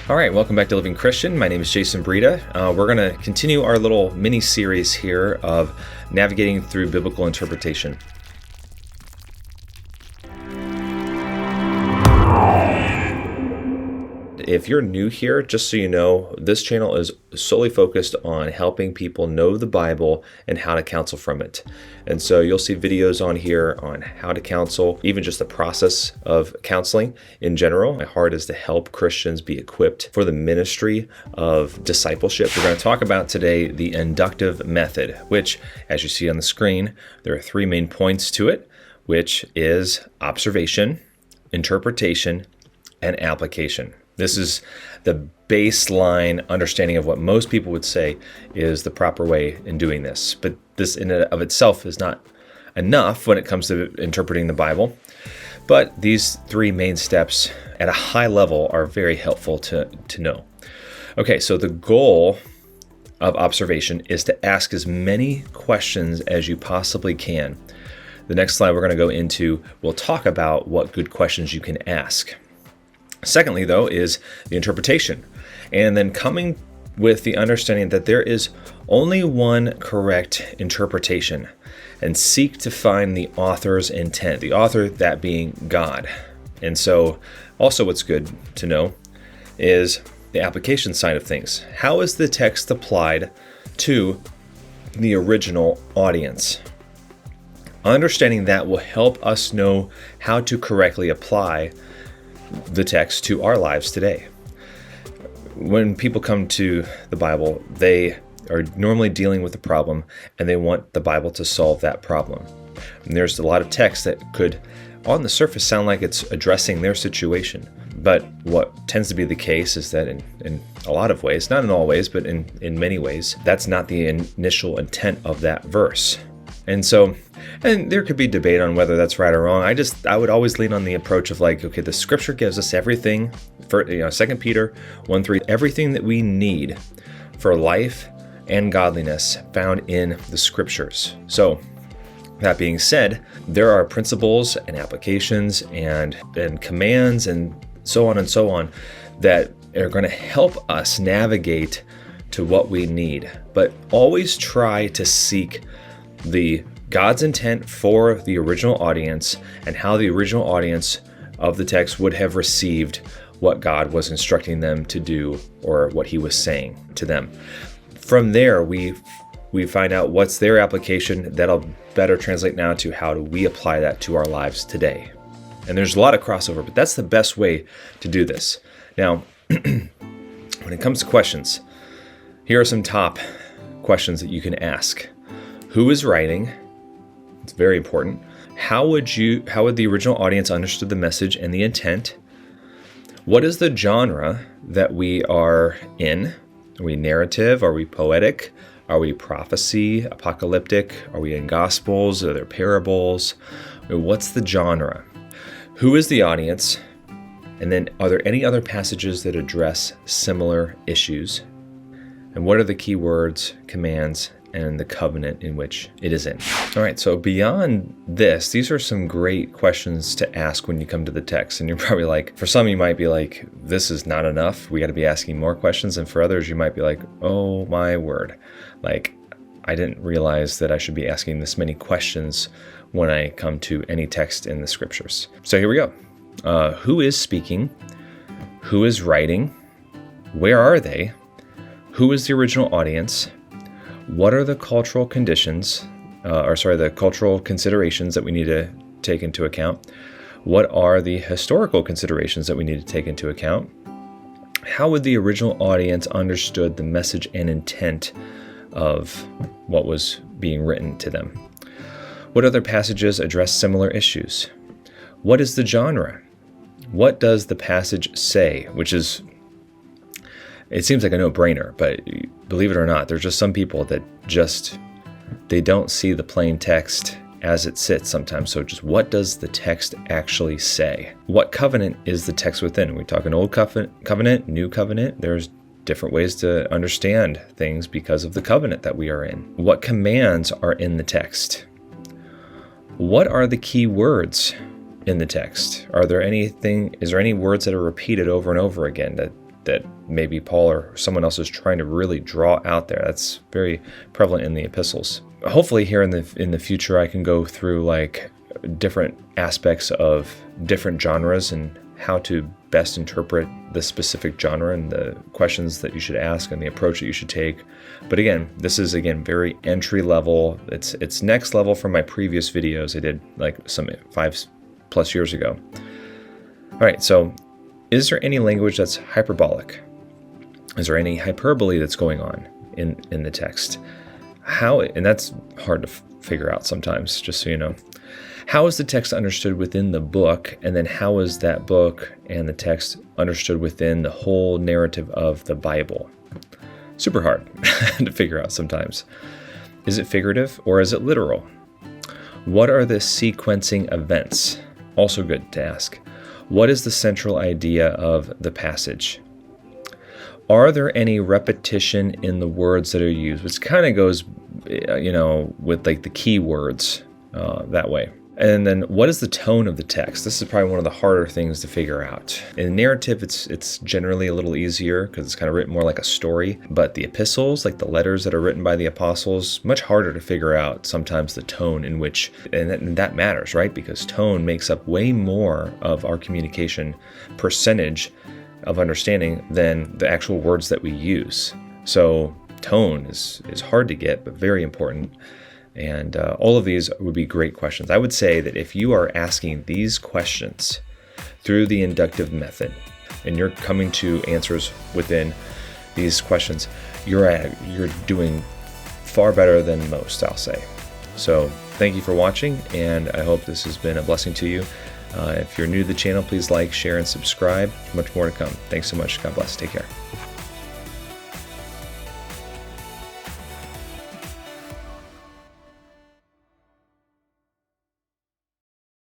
All right, welcome back to Living Christian. My name is Jason Breda. We're going to continue our little mini series here of navigating through biblical interpretation. If you're new here, just so you know, this channel is solely focused on helping people know the Bible and how to counsel from it. And so you'll see videos on here on how to counsel, even just the process of counseling in general. My heart is to help Christians be equipped for the ministry of discipleship. We're going to talk about today the inductive method, which, as you see on the screen, there are three main points to it, which is observation, interpretation, and application. This is the baseline understanding of what most people would say is the proper way in doing this. But this in and of itself is not enough when it comes to interpreting the Bible. But these three main steps at a high level are very helpful to know. Okay, so the goal of observation is to ask as many questions as you possibly can. The next slide we're going to go into, we'll talk about what good questions you can ask. Secondly, though, is the interpretation, and then coming with the understanding that there is only one correct interpretation, and seek to find the author's intent, the author that being God. And so also what's good to know is the application side of things. How is the text applied to the original audience? Understanding that will help us know how to correctly apply the text to our lives today. When people come to the Bible, they are normally dealing with a problem and they want the Bible to solve that problem. And there's a lot of text that could, on the surface, sound like it's addressing their situation. But what tends to be the case is that in a lot of ways, not in all ways, but in many ways, that's not the initial intent of that verse. And there could be debate on whether that's right or wrong. I would always lean on the approach of like, okay, the scripture gives us everything for, 2 Peter 1:3, everything that we need for life and godliness found in the scriptures. So that being said, there are principles and applications and commands and so on that are going to help us navigate to what we need. But always try to seek the God's intent for the original audience and how the original audience of the text would have received what God was instructing them to do or what he was saying to them. From there, we find out what's their application. That'll better translate now to how do we apply that to our lives today. And there's a lot of crossover, but that's the best way to do this. Now, when it comes to questions, here are some top questions that you can ask. Who is writing? It's very important. How would the original audience understood the message and the intent? What is the genre that we are in? Are we narrative? Are we poetic? Are we prophecy, apocalyptic? Are we in gospels? Are there parables? What's the genre? Who is the audience? And then are there any other passages that address similar issues? And what are the key words, commands, and the covenant in which it is in? All right, so beyond this, these are some great questions to ask when you come to the text. And you're probably like, for some, you might be like, this is not enough. We got to be asking more questions. And for others, you might be like, oh my word. Like, I didn't realize that I should be asking this many questions when I come to any text in the scriptures. So here we go. Who is speaking? Who is writing? Where are they? Who is the original audience? What are the cultural conditions, the cultural considerations that we need to take into account? What are the historical considerations that we need to take into account? How would the original audience understood the message and intent of what was being written to them? What other passages address similar issues? What is the genre? What does the passage say? It seems like a no-brainer, but believe it or not, there's just some people that they don't see the plain text as it sits sometimes. So just what does the text actually say? What covenant is the text within? Are we talking old covenant, new covenant? There's different ways to understand things because of the covenant that we are in. What commands are in the text? What are the key words in the text? Is there any words that are repeated over and over again that maybe Paul or someone else is trying to really draw out there. That's very prevalent in the epistles. Hopefully here in the future I can go through like different aspects of different genres and how to best interpret the specific genre and the questions that you should ask and the approach that you should take. But again, this is very entry level. It's next level from my previous videos I did like some 5+ years ago. All right, so is there any language that's hyperbolic? Is there any hyperbole that's going on in the text? How, and that's hard to figure out sometimes, just so you know. How is the text understood within the book, and then how is that book and the text understood within the whole narrative of the Bible? Super hard to figure out sometimes. Is it figurative or is it literal? What are the sequencing events? Also good to ask. What is the central idea of the passage? Are there any repetition in the words that are used? Which kind of goes, with like the key words that way. And then what is the tone of the text? This is probably one of the harder things to figure out. In narrative, it's generally a little easier because it's kind of written more like a story. But the epistles, like the letters that are written by the apostles, much harder to figure out sometimes the tone in which, and that matters, right? Because tone makes up way more of our communication percentage of understanding than the actual words that we use. So tone is hard to get, but very important. And all of these would be great questions. I would say that if you are asking these questions through the inductive method and you're coming to answers within these questions, you're doing far better than most, I'll say. So thank you for watching, and I hope this has been a blessing to you. If you're new to the channel, please like, share, and subscribe. Much more to come. Thanks so much. God bless. Take care.